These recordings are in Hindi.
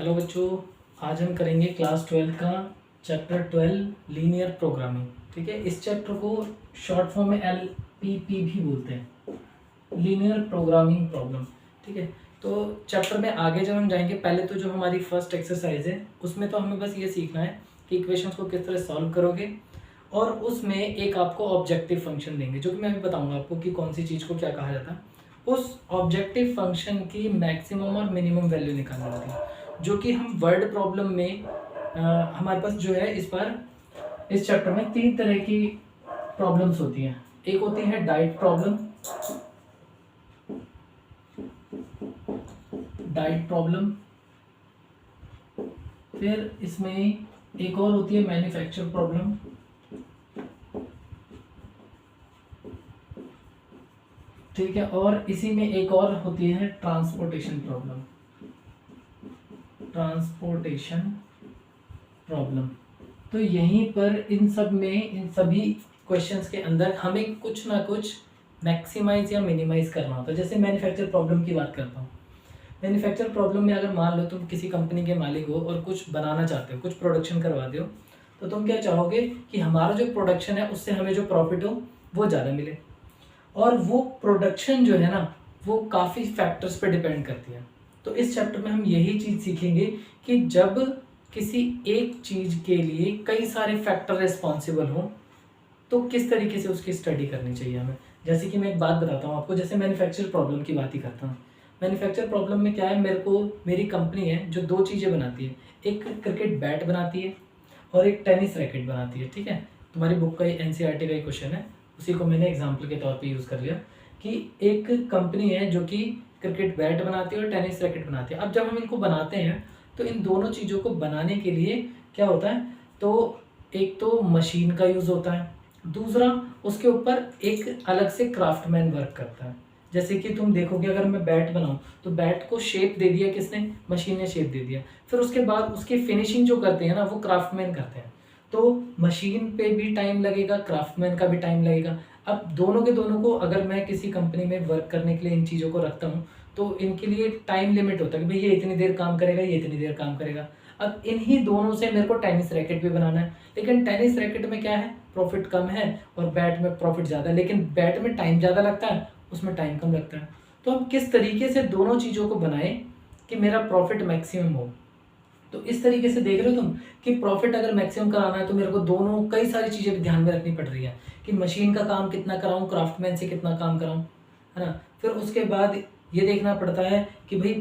हेलो बच्चों, आज हम करेंगे क्लास 12 का चैप्टर 12 लीनियर प्रोग्रामिंग। ठीक है, इस चैप्टर को शॉर्ट फॉर्म में LPP भी बोलते हैं, लीनियर प्रोग्रामिंग प्रॉब्लम। ठीक है, तो चैप्टर में आगे जब हम जाएंगे, पहले तो जो हमारी फर्स्ट एक्सरसाइज है उसमें तो हमें बस ये सीखना है कि इक्वेशंस को किस तरह सॉल्व करोगे, और उसमें एक आपको ऑब्जेक्टिव फंक्शन देंगे जो कि मैं अभी बताऊंगा आपको कि कौन सी चीज़ को क्या कहा जाता है। उस ऑब्जेक्टिव फंक्शन की मैक्सिमम और मिनिमम वैल्यू निकालनी होती है, जो कि हम वर्ड प्रॉब्लम में हमारे पास जो है इस बार इस चैप्टर में 3 तरह की प्रॉब्लम्स होती हैं। एक होती है डाइट प्रॉब्लम, फिर इसमें एक और होती है मैन्युफैक्चर प्रॉब्लम, ठीक है, और इसी में एक और होती है ट्रांसपोर्टेशन प्रॉब्लम। तो यहीं पर इन सभी क्वेश्चंस के अंदर हमें कुछ ना कुछ मैक्सिमाइज या मिनिमाइज करना होता है। जैसे मैन्युफैक्चर प्रॉब्लम की बात करता हूँ। मैन्युफैक्चर प्रॉब्लम में अगर मान लो तुम किसी कंपनी के मालिक हो और कुछ बनाना चाहते हो, कुछ प्रोडक्शन करवाते हो, तो तुम क्या चाहोगे कि हमारा जो प्रोडक्शन है उससे हमें जो प्रॉफिट हो वो ज़्यादा मिले। और वो प्रोडक्शन जो है ना, वो काफ़ी फैक्टर्स पे डिपेंड करती है। तो इस चैप्टर में हम यही चीज़ सीखेंगे कि जब किसी एक चीज़ के लिए कई सारे फैक्टर रिस्पॉन्सिबल हों तो किस तरीके से उसकी स्टडी करनी चाहिए हमें। जैसे कि मैं एक बात बताता हूँ आपको, जैसे मैन्युफैक्चर प्रॉब्लम की बात ही करता हूँ। मैन्युफैक्चर प्रॉब्लम में क्या है, मेरी कंपनी है जो 2 चीज़ें बनाती है, एक क्रिकेट बैट बनाती है और एक टेनिस रैकेट बनाती है। ठीक है, तुम्हारी बुक का NCERT का ही क्वेश्चन है, उसी को मैंने एग्जाम्पल के तौर पे यूज़ कर लिया कि एक कंपनी है जो कि क्रिकेट बैट बनाती है और टेनिस रैकेट बनाती है। अब जब हम इनको बनाते हैं तो इन दोनों चीज़ों को बनाने के लिए क्या होता है, तो एक तो मशीन का यूज़ होता है, दूसरा उसके ऊपर एक अलग से क्राफ्टमैन वर्क करता है। जैसे कि तुम देखोगे, अगर मैं बैट बनाऊं तो बैट को शेप दे दिया किसने, मशीन ने शेप दे दिया। फिर उसके बाद उसकी फिनिशिंग जो करते हैं ना, वो क्राफ्टमैन करते हैं। तो मशीन पे भी टाइम लगेगा, क्राफ्टमैन का भी टाइम लगेगा। अब दोनों के दोनों को अगर मैं किसी कंपनी में वर्क करने के लिए इन चीज़ों को रखता हूँ तो इनके लिए टाइम लिमिट होता है कि भाई ये इतनी देर काम करेगा, ये इतनी देर काम करेगा। अब इन्हीं दोनों से मेरे को टेनिस रैकेट भी बनाना है, लेकिन टेनिस रैकेट में क्या है, प्रॉफिट कम है और बैट में प्रॉफिट ज़्यादा है, लेकिन बैट में टाइम ज़्यादा लगता है, उसमें टाइम कम लगता है। तो हम किस तरीके से दोनों चीज़ों को बनाएं कि मेरा प्रॉफिट मैक्सिमम हो। तो इस तरीके से देख रहे हो तुम कि प्रॉफिट अगर मैक्सिमम कराना है तो मेरे को दोनों कई सारी चीज़ें भी ध्यान में रखनी पड़ रही है कि मशीन का काम कितना कराऊं, क्राफ्टमैन से कितना काम कराऊं, है ना। फिर उसके बाद ये देखना पड़ता है कि भाई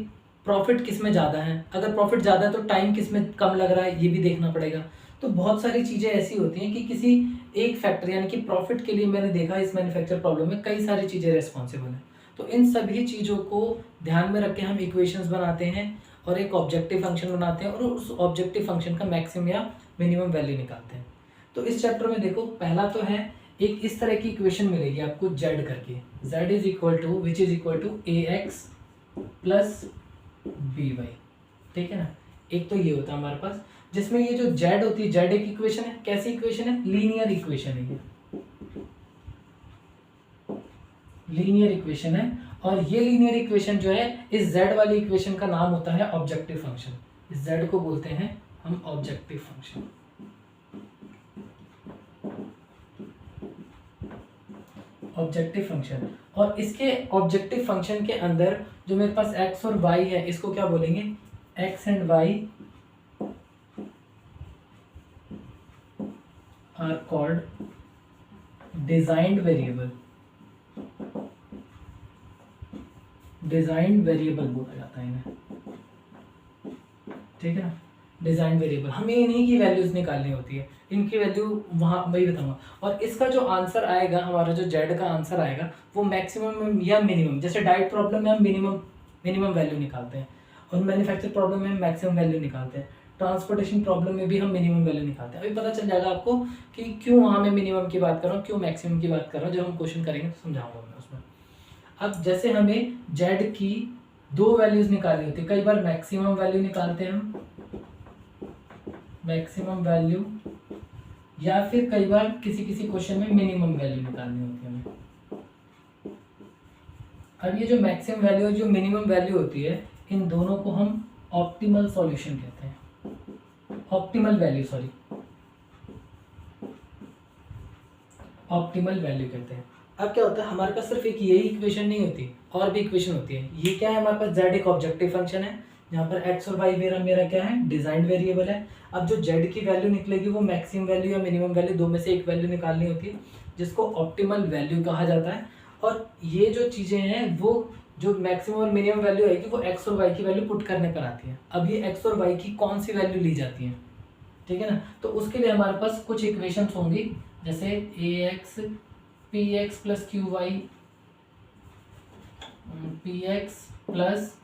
प्रॉफिट किस में ज़्यादा है, अगर प्रॉफिट ज़्यादा है तो टाइम किस में कम लग रहा है, ये भी देखना पड़ेगा। तो बहुत सारी चीज़ें ऐसी होती हैं कि किसी एक फैक्टर यानी कि प्रॉफिट के लिए मैंने देखा इस मैन्युफैक्चर प्रॉब्लम में कई सारी चीज़ें रिस्पॉन्सिबल हैं। तो इन सभी चीज़ों को ध्यान में रख के हम इक्वेशंस बनाते हैं और एक ऑब्जेक्टिव फंक्शन बनाते हैं और उस ऑब्जेक्टिव फंक्शन का मैक्सिमम या मिनिमम वैल्यू निकालते हैं। तो इस चैप्टर में देखो, पहला तो है एक इस तरह की इक्वेशन मिलेगी आपको z करके, z is equal to which is equal to ax plus by। ठीक है ना, एक तो ये होता है हमारे पास, जिसमें ये जो z होती है, z एक इक्वेशन है। कैसी इक्वेशन है, लीनियर इक्वेशन है, लीनियर इक्वेशन है। और ये लीनियर इक्वेशन जो है, इस z वाली इक्वेशन का नाम होता है ऑब्जेक्टिव फंक्शन। इस z को बोलते हैं हम ऑब्जेक्टिव फंक्शन, ऑब्जेक्टिव फंक्शन। और इसके ऑब्जेक्टिव फंक्शन के अंदर जो मेरे पास x और y है, इसको क्या बोलेंगे, x and y are called designed variable. Designed variable बोला जाता है इन्हें, ठीक है ना। डिजाइन वेरिएबल, हमें इन्हीं की वैल्यूज निकालनी होती है, इनकी वैल्यू वहाँ वही बताऊंगा। और इसका जो आंसर आएगा, हमारा जो z का आंसर आएगा, वो मैक्सिमम या मिनिमम, जैसे डाइट प्रॉब्लम में हम मिनिमम वैल्यू निकालते हैं और मैन्युफैक्चर प्रॉब्लम में हम मैक्सिमम वैल्यू निकालते हैं, ट्रांसपोर्टेशन प्रॉब्लम में भी हम मिनिमम वैल्यू निकालते हैं। अभी पता चल जाएगा आपको कि क्यों वहाँ मैं मिनिमम की बात कर रहा हूँ, क्यों मैक्सिमम की बात कर रहा हूँ। जब हम क्वेश्चन करेंगे तो समझाऊंगा मैं उसमें। अब जैसे हमें z की 2 वैल्यूज निकालनी होती है, कई बार मैक्सिमम वैल्यू निकालते हैं हम, मैक्सिमम वैल्यू, या फिर कई बार किसी क्वेश्चन में मिनिमम वैल्यू निकालनी होती है हमें। अब ये जो मैक्सिमम वैल्यू और जो मिनिमम वैल्यू होती है, इन दोनों को हम ऑप्टिमल सॉल्यूशन कहते हैं, optimal value, sorry, optimal value कहते हैं। अब क्या होता है, हमारे पास सिर्फ एक यही इक्वेशन नहीं होती, और भी इक्वेशन होती है। ये क्या है, हमारे पास z एक ऑब्जेक्टिव फंक्शन है, यहाँ पर x और y मेरा क्या है, डिजाइंड वेरिएबल है। अब जो z की वैल्यू निकलेगी वो मैक्सिमम वैल्यू या मिनिमम वैल्यू, दो में से एक वैल्यू निकालनी होती है, जिसको ऑप्टिमल वैल्यू कहा जाता है। और ये जो चीज़ें हैं वो जो मैक्सिमम और मिनिमम वैल्यू आएगी वो x और y की वैल्यू पुट करने पर आती है। अब ये x और y की कौन सी वैल्यू ली जाती है, ठीक है ना। तो उसके लिए हमारे पास कुछ इक्वेशंस होंगी, जैसे ax px plus q y, px plus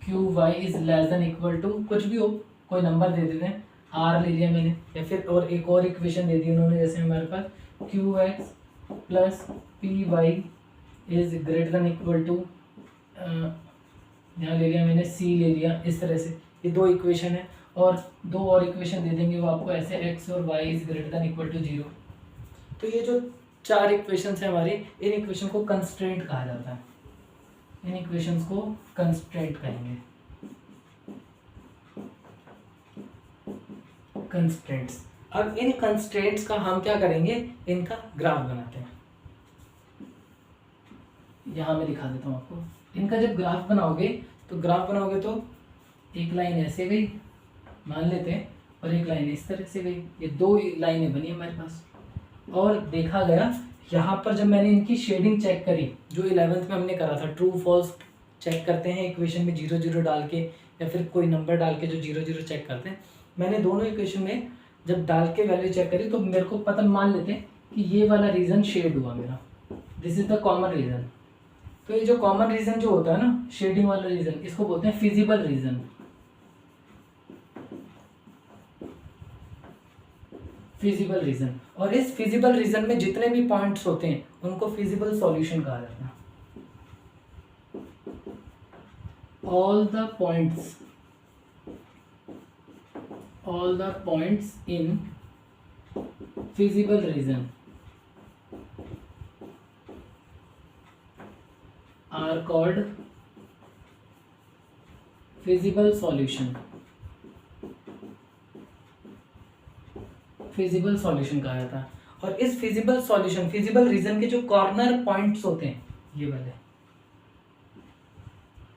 q y is less than equal to कुछ भी हो, कोई नंबर दे देते हैं, r ले लिया मैंने, या फिर और एक और इक्वेशन दे दी उन्होंने, जैसे हमारे पास qx plus p y is greater than equal to, यहाँ ले लिया मैंने c ले लिया, इस तरह से ये दो इक्वेशन है। और दो और इक्वेशन दे देंगे वो आपको ऐसे, x और y is greater than equal to 0। तो ये जो चार इक्वेशंस है हमारी, इन इक्वेशन को कंस्ट्रेंट कहा जाता है, इन इक्वेशंस को कंस्ट्रेंट कहेंगे, कंस्ट्रेंट्स। अब इन कंस्ट्रेंट्स का हम क्या करेंगे, इनका ग्राफ बनाते हैं। यहाँ मैं दिखा देता हूँ आपको, इनका जब ग्राफ बनाओगे तो एक लाइन ऐसे गई मान लेते हैं, और एक लाइन इस तरह से गई, ये दो लाइनें बनी हमारे पास। और देखा गया यहाँ पर जब मैंने इनकी शेडिंग चेक करी, जो 11th में हमने करा था, ट्रू फॉल्स चेक करते हैं इक्वेशन में 0 0 डाल के, या फिर कोई नंबर डाल के जो 0 0 चेक करते हैं। मैंने दोनों इक्वेशन में जब डाल के वैल्यू चेक करी तो मेरे को पता, मान लेते हैं कि ये वाला रीजन शेड हुआ मेरा, this is the common region. तो ये जो कॉमन रीजन जो होता है ना, शेडिंग वाला रीजन, इसको बोलते हैं फिजिबल रीजन, फिजिबल रीजन। और इस फिजिबल रीजन में जितने भी पॉइंट्स होते हैं उनको फिजिबल सॉल्यूशन कहा जाता है। all the points in feasible region are called feasible solution, feasible solution कहा जाता है। और इस फिजिबल सॉल्यूशन, फिजिबल रीजन के जो कॉर्नर पॉइंट्स होते हैं, ये वाले,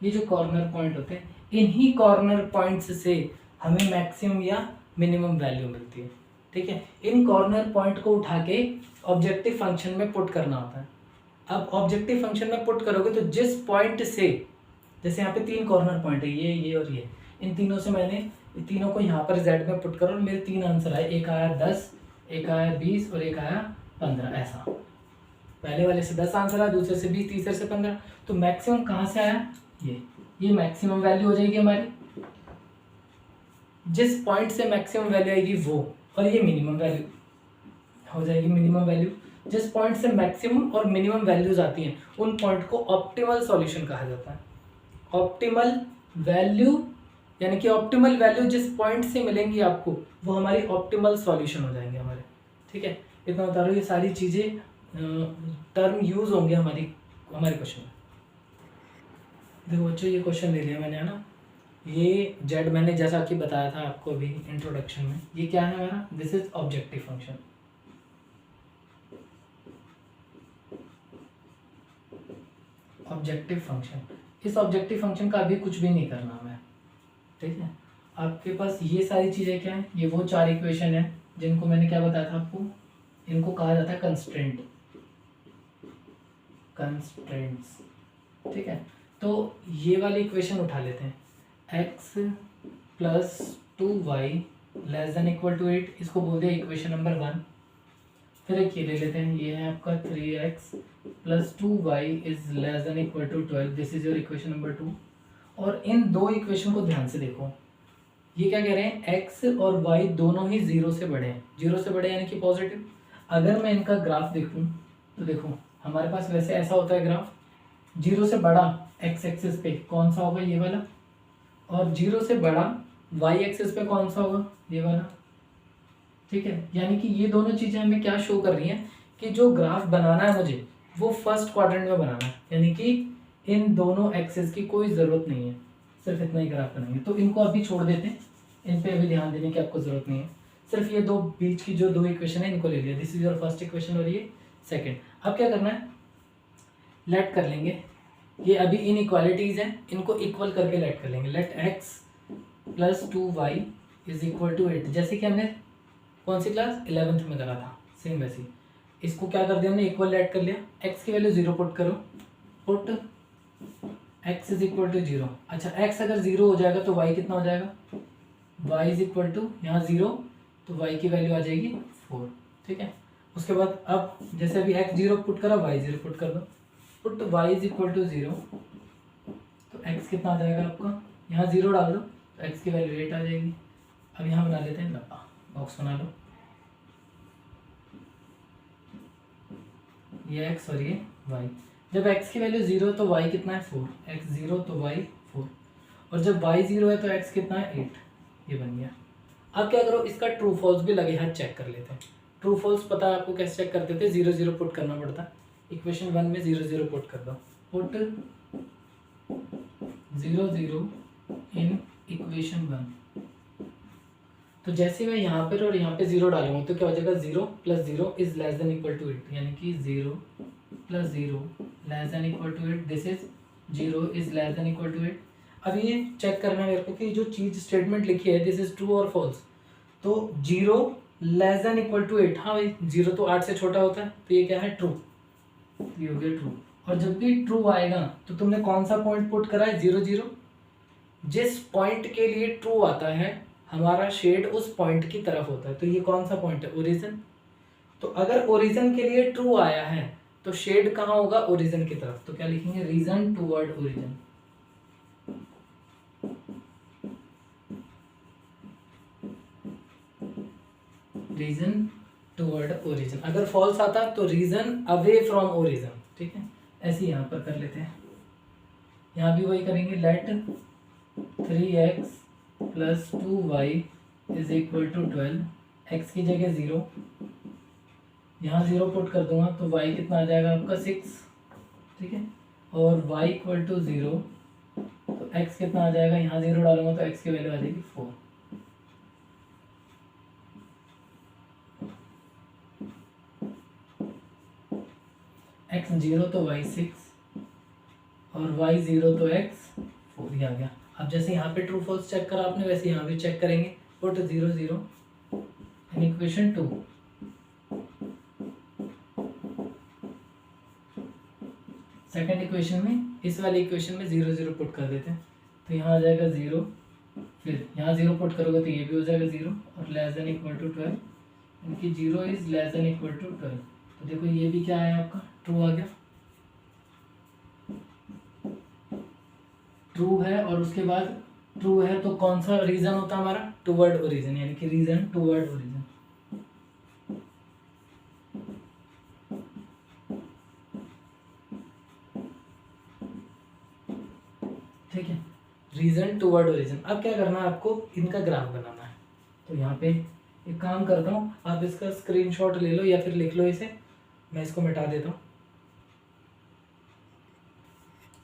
ये जो कॉर्नर पॉइंट होते हैं, इन्हीं कॉर्नर पॉइंट्स से हमें मैक्सिमम या मिनिमम वैल्यू मिलती है, ठीक है। इन कॉर्नर पॉइंट को उठा के ऑब्जेक्टिव फंक्शन में पुट करना होता है। अब ऑब्जेक्टिव फंक्शन में पुट करोगे तो जिस पॉइंट से, जैसे यहाँ पे 3 कॉर्नर पॉइंट है, ये और ये, इन तीनों से मैंने तीनों को यहाँ पर z में पुट करो और मेरे 3 आंसर आए, एक आया 10, एक आया 20 और एक आया 15, ऐसा। पहले वाले से 10 आंसर आया, दूसरे से 20, तीसरे से 15। तो मैक्सिमम कहाँ से आया, ये मैक्सिमम वैल्यू हो जाएगी हमारी, जिस पॉइंट से मैक्सिमम वैल्यू आएगी वो, और ये मिनिमम वैल्यू हो जाएगी, मिनिमम वैल्यू। जिस पॉइंट से मैक्सिमम और मिनिमम वैल्यूज आती हैं उन पॉइंट को ऑप्टिमल सॉल्यूशन कहा जाता है। ऑप्टिमल वैल्यू यानी कि ऑप्टिमल वैल्यू जिस पॉइंट से मिलेंगी आपको वो हमारी ऑप्टिमल सॉल्यूशन हो जाएंगे हमारे, ठीक है। इतना बता रहा हूँ, ये सारी चीज़ें टर्म यूज होंगे हमारे क्वेश्चन में। देखो बच्चों, ये क्वेश्चन ले लिया मैंने, है ना। ये जेड मैंने जैसा कि बताया था आपको अभी इंट्रोडक्शन में, ये क्या है हमारा, this is objective function. Objective function, इस ऑब्जेक्टिव फंक्शन का अभी कुछ भी नहीं करना हमें, ठीक है। आपके पास ये सारी चीज़ें क्या हैं, ये वो 4 इक्वेशन है जिनको मैंने क्या बताया था आपको, इनको कहा जाता है कंस्ट्रेंट, कंस्ट्रेंट्स, ठीक है। तो ये वाली इक्वेशन उठा लेते हैं, x plus 2y less than equal to 8, इसको बोल दिया इक्वेशन नंबर 1। फिर एक ये ले लेते हैं, ये है आपका 3x plus 2y is less than equal to 12, this is your equation number 2। और इन दो इक्वेशन को ध्यान से देखो, ये क्या कह रहे हैं, x और y दोनों ही 0 से बड़े हैं, 0 से बड़े यानी कि पॉजिटिव। अगर मैं इनका ग्राफ देखूं तो देखो हमारे पास वैसे ऐसा होता है ग्राफ, 0 से बड़ा x एक्सिस पे कौन सा होगा, ये वाला, और 0 से बड़ा y एक्सिस पे कौन सा होगा, ये वाला, ठीक है। यानी कि ये दोनों चीज़ें हमें क्या शो कर रही हैं कि जो ग्राफ बनाना है मुझे वो फर्स्ट क्वाड्रेंट में बनाना है, यानी कि इन दोनों एक्सिस की कोई ज़रूरत नहीं है, सिर्फ इतना ही ग्राफ बनाएंगे। तो इनको अभी छोड़ देते हैं, इन पे अभी ध्यान देने की आपको ज़रूरत नहीं है। सिर्फ ये दो बीच की जो दो इक्वेशन है इनको ले लिया, this is your first equation और ये सेकेंड। अब क्या करना है, लेट कर लेंगे, ये अभी इन इक्वालिटीज़ हैं, इनको इक्वल करके लेट कर लेंगे। Let x plus 2y is equal to 8, जैसे कि हमने कौन सी क्लास 11th में करा था, सेम वैसे ही इसको क्या कर दिया हमने, इक्वल लेट कर लिया। x की वैल्यू 0 पुट करो, put x is equal to 0। अच्छा x अगर 0 हो जाएगा तो y कितना हो जाएगा, y इज इक्वल टू यहाँ 0 तो y की वैल्यू आ जाएगी 4, ठीक है। उसके बाद अब जैसे अभी x 0 पुट करा, y 0 पुट कर दो, put y is equal to 0 तो x कितना आ जाएगा आपका, यहाँ 0 डाल दो तो x की वैल्यू 8 आ जाएगी। अब यहाँ बना लेते हैं डब्बा, बॉक्स बना लो, ये x और ये y। जब x की वैल्यू 0 तो y कितना है 4, x 0 तो y 4, और जब y 0 है तो x कितना है 8, ये बन गया। अब क्या करो, इसका ट्रू फॉल्स भी लगे हाथ चेक कर लेते हैं। ट्रू फॉल्स पता है आपको कैसे चेक करते थे, 0 0 पुट करना पड़ता है। इक्वेशन 1 में 0 0 पुट कर दो, पुट 0 0 इन इक्वेशन 1। तो जैसे मैं यहाँ पर और यहाँ पे 0 डालूंगा तो क्या हो जाएगा, 0 plus 0 is less than equal to 8, यानी कि 0 plus 0 less than equal to 8, this is 0 is less than equal to 8। अब ये चेक करना है मेरे को कि जो चीज स्टेटमेंट लिखी है दिस इज ट्रू और फॉल्स। तो 0 लेस देन इक्वल टू 8, हाँ भाई 0 तो 8 से छोटा होता है, तो ये क्या है ट्रू, ये हो गया ट्रू। और जब भी ट्रू आएगा तो तुमने कौन सा पॉइंट पुट करा है, 0 0। जिस पॉइंट के लिए ट्रू आता है हमारा शेड उस पॉइंट की तरफ होता है, तो ये कौन सा पॉइंट है, ओरिजिन। तो अगर ओरिजिन के लिए ट्रू आया है तो शेड कहाँ होगा, ओरिजिन की तरफ। तो क्या लिखेंगे, region toward origin. Region toward origin. अगर फॉल्स आता तो रीजन अवे फ्रॉम ओरिजिन, ठीक है। ऐसे यहाँ पर कर लेते हैं, यहाँ भी वही करेंगे, let 3x plus 2y is equal to 12, x की जगह 0, यहाँ 0 पुट कर दूंगा तो y कितना आ जाएगा आपका 6, ठीक है। और y इक्वल टू 0 तो x कितना आ जाएगा, यहाँ 0 डालूंगा तो x की वैल्यू आ जाएगी 4। x 0 तो y 6 और y 0 तो x 4, ये आ गया। अब जैसे यहाँ पे ट्रू फॉल्स चेक करा आपने वैसे यहाँ भी चेक करेंगे, put 0 0 in equation 2। Second equation में, इस वाले इक्वेशन में 0 0 पुट कर देते हैं तो यहाँ आ जाएगा 0, फिर यहाँ 0 पुट करोगे तो ये भी हो जाएगा 0 और लेस देन इक्वल टू 12, इनकी 0 is less than equal to 12। तो देखो ये भी क्या है आपका, ट्रू आ गया, ट्रू है। और उसके बाद ट्रू है तो कौन सा रीजन होता है हमारा, टूवर्ड ओरिजिन, यानी कि रीजन टूवर्ड ओरिजिन। ठीक है, रीजन टूवर्ड ओरिजिन। अब क्या करना है आपको, इनका ग्राफ बनाना है। तो यहाँ पे एक काम करता हूँ, आप इसका स्क्रीनशॉट ले लो या फिर लिख लो इसे, मैं इसको मिटा देता हूँ,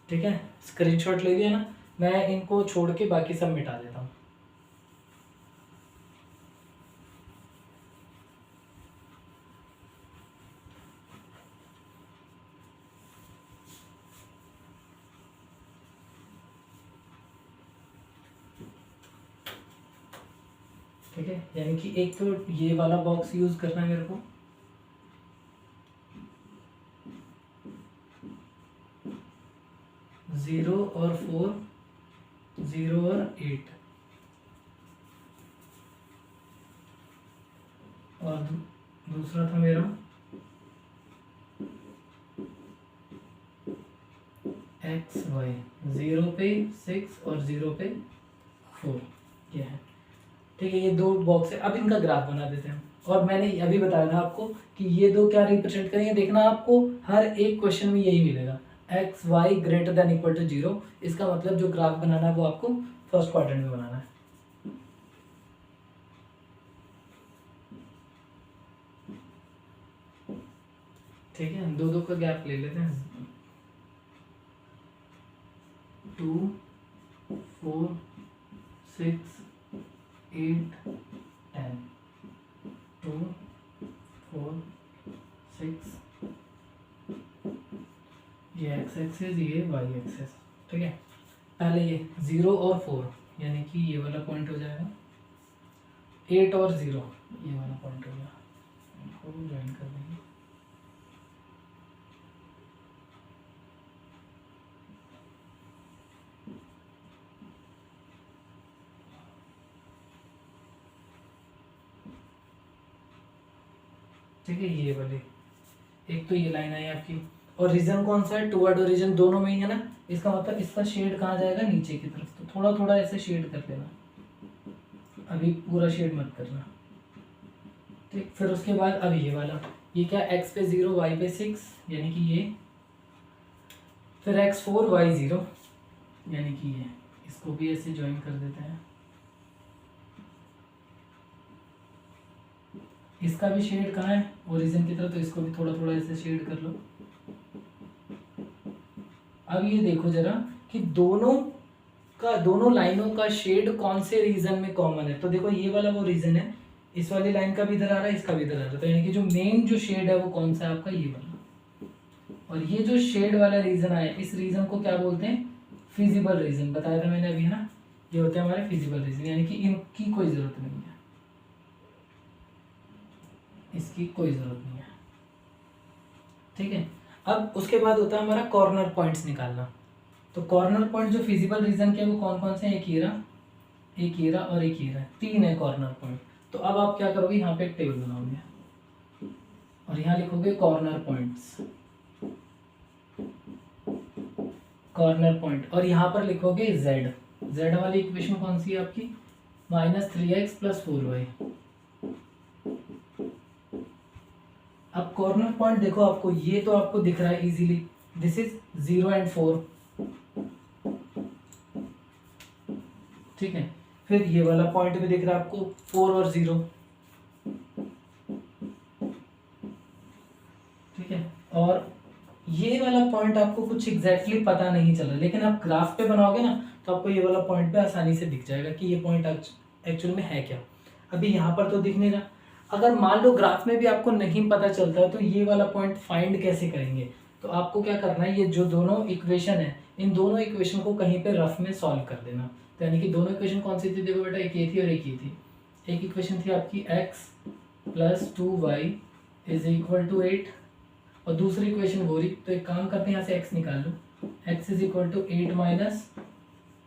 ठीक है। स्क्रीनशॉट ले लिया ना, मैं इनको छोड़ के बाकी सब मिटा देता हूँ। ठीक है, यानी कि एक तो ये वाला बॉक्स यूज करना है मेरे को, जीरो और 4, 0 और 8, और दूसरा था मेरा x y, 0 पे 6 और 0 पे 4, ये है। ठीक है, ये दो बॉक्स है। अब इनका ग्राफ बना देते हैं। और मैंने अभी बताया था आपको कि ये दो क्या रिप्रेजेंट करेंगे, देखना आपको हर एक क्वेश्चन में यही मिलेगा, x y greater than equal to 0। इसका मतलब जो ग्राफ बनाना है वो आपको फर्स्ट क्वाड्रेंट में बनाना है। ठीक है, दो दो का गैप ले लेते हैं, 2 4 6 8 10 2 4 6 ये एक्स एक्सेस ये वाई एक्सेस। ठीक है, पहले ये 0 और 4 यानी कि ये वाला पॉइंट हो जाएगा, 8 और 0 ये वाला पॉइंट हो गया, इनको ज्वाइन कर देंगे। ठीक है, ये वाले एक तो ये लाइन आई आपकी, और रीजन कौन सा है, टूवर्ड ओरिजिन दोनों में ही है ना, इसका मतलब इसका शेड कहाँ जाएगा, नीचे की तरफ। तो थोड़ा थोड़ा ऐसे शेड कर लेना, अभी पूरा शेड मत करना। ठीक, फिर उसके बाद अब ये वाला, ये क्या, x पे 0 y पे 6 यानी कि ये, फिर x4 y 0 यानी कि ये, इसको भी ऐसे ज्वाइन कर देते हैं। इसका भी शेड कहाँ है, ओरिजिन की तरफ, तो इसको भी थोड़ा थोड़ा ऐसे शेड कर लो। अब ये देखो जरा कि दोनों लाइनों का शेड कौन से रीजन में कॉमन है। तो देखो ये वाला वो रीजन है, इस वाली लाइन का भी इधर आ रहा है, इसका भी इधर आ रहा है, तो यानी कि जो मेन जो शेड है वो कौन सा है आपका, ये वाला। और ये जो शेड वाला रीजन आया, इस रीजन को क्या बोलते हैं, फिजिबल रीजन, बताया था मैंने अभी, है ना। ये होते हैं हमारे फिजिबल रीजन, यानी कि इनकी कोई जरूरत नहीं है, इसकी कोई जरूरत नहीं है। ठीक है, अब उसके बाद होता है हमारा कॉर्नर पॉइंट्स निकालना। तो कॉर्नर पॉइंट जो फिजिबल रीजन के वो कौन कौन से हैं, एक ये रहा, एक ये रहा और एक ये रहा, 3 है कॉर्नर पॉइंट। तो अब आप क्या करोगे, यहाँ पे एक टेबल बनाओगे और यहाँ लिखोगे कॉर्नर पॉइंट्स, कॉर्नर पॉइंट, और यहाँ पर लिखोगे z वाली इक्वेशन कौन सी है आपकी, -3x + 4y। अब कॉर्नर पॉइंट देखो, आपको ये तो आपको दिख रहा है इजीली, दिस इज 0 and 4। ठीक है, फिर ये वाला पॉइंट भी दिख रहा है आपको, 4 और 0। ठीक है, और ये वाला पॉइंट आपको कुछ एग्जैक्टली पता नहीं चल रहा, लेकिन आप ग्राफ पे बनाओगे ना तो आपको ये वाला पॉइंट पे आसानी से दिख जाएगा कि ये पॉइंट एक्चुअल में है क्या। अभी यहाँ पर तो दिख नहीं रहा, अगर मान लो ग्राफ में भी आपको नहीं पता चलता है तो ये वाला पॉइंट फाइंड कैसे करेंगे। तो आपको क्या करना है, ये जो दोनों इक्वेशन है, इन दोनों इक्वेशन को कहीं पे रफ में सॉल्व कर देना। तो यानी कि दोनों इक्वेशन कौन सी थी, देखो बेटा, एक ये थी और एक ये थी। एक इक्वेशन थी आपकी x + 2y = 8, और दूसरी इक्वेशन वो रही। तो एक काम करते हैं, यहाँ से x निकाल लो, x = 8 -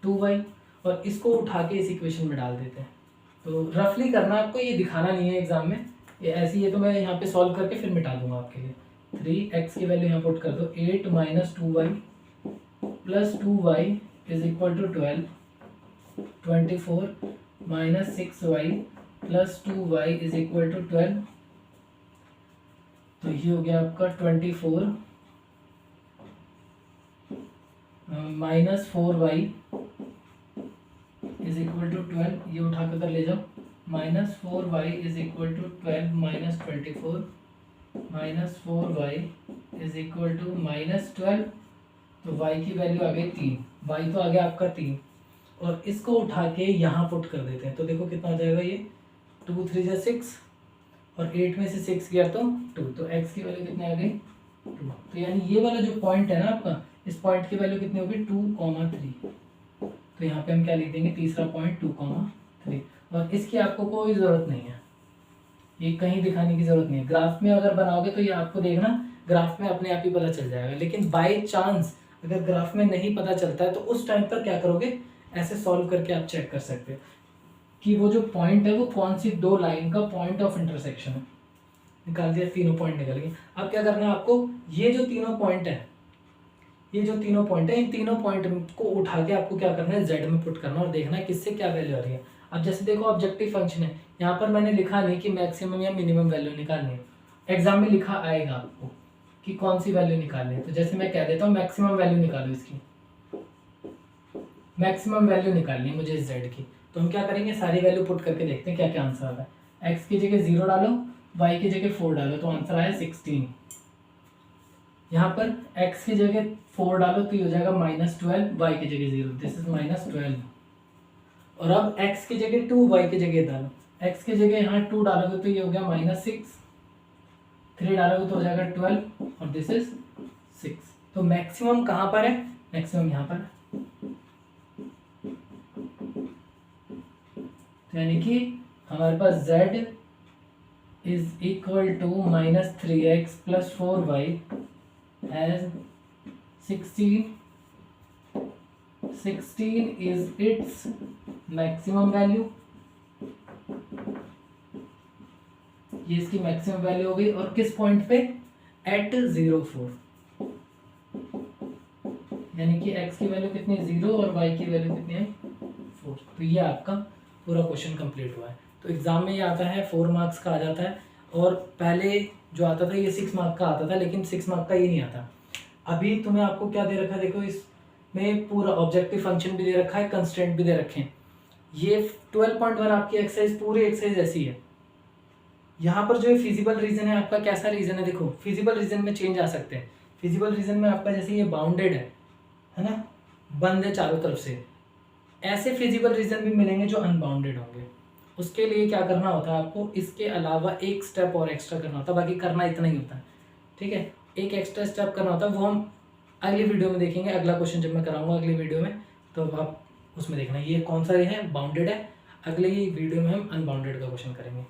2y, और इसको उठा के इस इक्वेशन में डाल देते हैं। तो रफली करना, आपको ये दिखाना नहीं है एग्जाम में, ये ऐसी है, तो मैं यहाँ पे सॉल्व करके फिर मिटा दूंगा आपके लिए। 3x की वैल्यू यहाँ पुट कर दो, 8 - 2y + 2y = 12, 24 - 6y + 2y = 12। तो ये हो गया आपका 24 - 4y = 12, ये उठा कर ले जाओ, -4y = 12 - 24 -4y = -12। तो y की वैल्यू आ गई 3, y तो आ गया आपका 3, और इसको उठा के यहाँ पुट कर देते हैं। तो देखो कितना आ जाएगा, ये 2 3 = 6, और 8 में से 6 गया तो 2, तो x की वैल्यू कितनी आ गई, 2। तो यानी ये वाला जो पॉइंट है ना आपका, इस पॉइंट की वैल्यू कितनी होगी, 2, 3। तो यहाँ पे हम क्या लिख देंगे, तीसरा पॉइंट 2, 3, और इसकी आपको कोई ज़रूरत नहीं है, ये कहीं दिखाने की ज़रूरत नहीं है। ग्राफ में अगर बनाओगे तो ये आपको देखना, ग्राफ में अपने आप ही पता चल जाएगा। लेकिन बाय चांस अगर ग्राफ में नहीं पता चलता है तो उस टाइम पर क्या करोगे, ऐसे सॉल्व करके आप चेक कर सकते हो कि वो जो पॉइंट है वो कौन सी दो लाइन का पॉइंट ऑफ इंटरसेक्शन है। निकाल दिया, तीनों पॉइंट निकल गए। अब क्या करना है आपको, ये जो तीनों पॉइंट है, ये जो तीनों पॉइंट है, इन तीनों पॉइंट को उठा के आपको क्या करना है, z में पुट करना और देखना है किससे क्या वैल्यू आ रही है। अब जैसे देखो ऑब्जेक्टिव फंक्शन है, यहाँ पर मैंने लिखा नहीं कि मैक्सिमम या मिनिमम वैल्यू निकालनी है, एग्जाम में लिखा आएगा आपको कि कौन सी वैल्यू निकालनी है। तो जैसे मैं कह देता हूँ मैक्सिमम वैल्यू निकालो, इसकी मैक्सिमम वैल्यू निकालनी है मुझे इस z की। तो हम क्या करेंगे, सारी वैल्यू पुट करके देखते हैं क्या क्या आंसर आ रहा है। x की जगह 0 डालो, y की जगह 4 डालो, तो आंसर आया 16। यहाँ पर x की जगह 4 डालो तो ये हो जाएगा -12, y की जगह 0, दिस इज -12। और अब x की जगह 2, y की जगह डालो। x की जगह यहाँ 2 डालोगे तो ये हो गया -6, 3 डालोगे तो हो जाएगा 12 और दिस इज 6। तो मैक्सिमम कहाँ पर है? मैक्सिमम यहाँ पर है। तो यानी कि हमारे पास z is equal to -3x + 4y as 16 is its maximum value. ये इसकी मैक्सिमम वैल्यू हो गई और किस पॉइंट पे? एट 0, 4। यानी कि x की वैल्यू कितनी है? 0 और y की वैल्यू कितनी है? 4। तो ये आपका पूरा क्वेश्चन कंप्लीट हुआ है। तो एग्जाम में ये आता है 4 मार्क्स का आ जाता है, और पहले जो आता था ये 6 मार्क का आता था, लेकिन 6 मार्क का ये नहीं आता। अभी तुम्हें आपको क्या दे रखा है? देखो इसमें पूरा ऑब्जेक्टिव फंक्शन भी दे रखा है, कंस्ट्रेंट भी दे रखे हैं। ये 12.1 आपकी एक्सरसाइज, पूरी एक्सरसाइज ऐसी है। यहाँ पर जो है फिजिबल रीजन है आपका, कैसा रीजन है? देखो फिजिबल रीजन में चेंज आ सकते हैं। फिजिबल रीजन में आपका जैसे ये बाउंडेड है ना, बंद है चारों तरफ से। ऐसे फिजिबल रीजन भी मिलेंगे जो अनबाउंडेड होंगे। उसके लिए क्या करना होता है आपको? इसके अलावा एक स्टेप और एक्स्ट्रा करना होता है, बाकी करना इतना ही होता है। ठीक है, एक एक्स्ट्रा स्टेप करना होता है, वो हम अगली वीडियो में देखेंगे। अगला क्वेश्चन जब मैं कराऊंगा अगली वीडियो में, तो आप उसमें देखना ये कौन सा है, बाउंडेड है। अगली वीडियो में हम अनबाउंडेड का क्वेश्चन करेंगे।